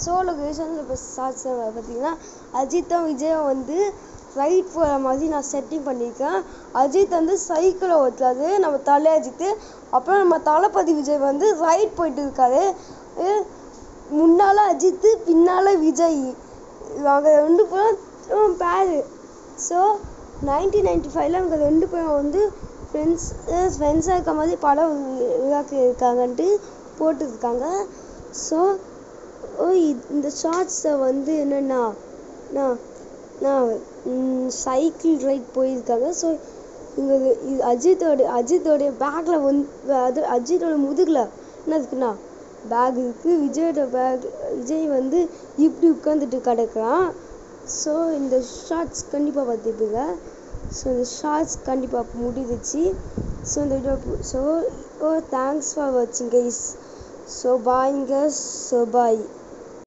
So location இப்போ shorts பார்த்தீங்கன்னா அஜித்தும் விஜயும் வந்து ரைட் போகிற மாதிரி நான் செட்டிங் பண்ணியிருக்கேன். அஜித் வந்து சைக்கிளை ஓட்டுறாரு, நம்ம தலை அஜித்து. அப்புறம் நம்ம தளபதி விஜய் வந்து ரைட் போயிட்டு இருக்காரு. முன்னால் அஜித்து, பின்னால் விஜய். அவங்க 2 பேரும் பேரு. ஸோ 1995 அவங்க 2 பேரும் வந்து ஃப்ரெண்ட்ஸாக இருக்க மாதிரி படம் உருவாக்கி இருக்காங்கன்ட்டு போட்டுருக்காங்க. ஸோ இந்த ஷார்ட்ஸை வந்து என்னென்னா சைக்கிள் ரைட் போயிருக்காங்க. ஸோ இங்கே அஜித்தோடைய பேக்கில் வந்து அஜித்தோட முதுகில் என்ன இருக்குன்னா பேக் இருக்குது. விஜய் வந்து இப்படி உட்காந்துட்டு கிடக்குறான். ஸோ இந்த ஷார்ட்ஸ் கண்டிப்பாக பார்த்துப்பீங்க. ஸோ இந்த ஷார்ட்ஸ் கண்டிப்பாக முடிஞ்சிச்சு. ஸோ இந்த வீடியோ தேங்க்ஸ் ஃபார் வாட்சிங் கைஸ். ஸோ பாய்ங்க. So bye.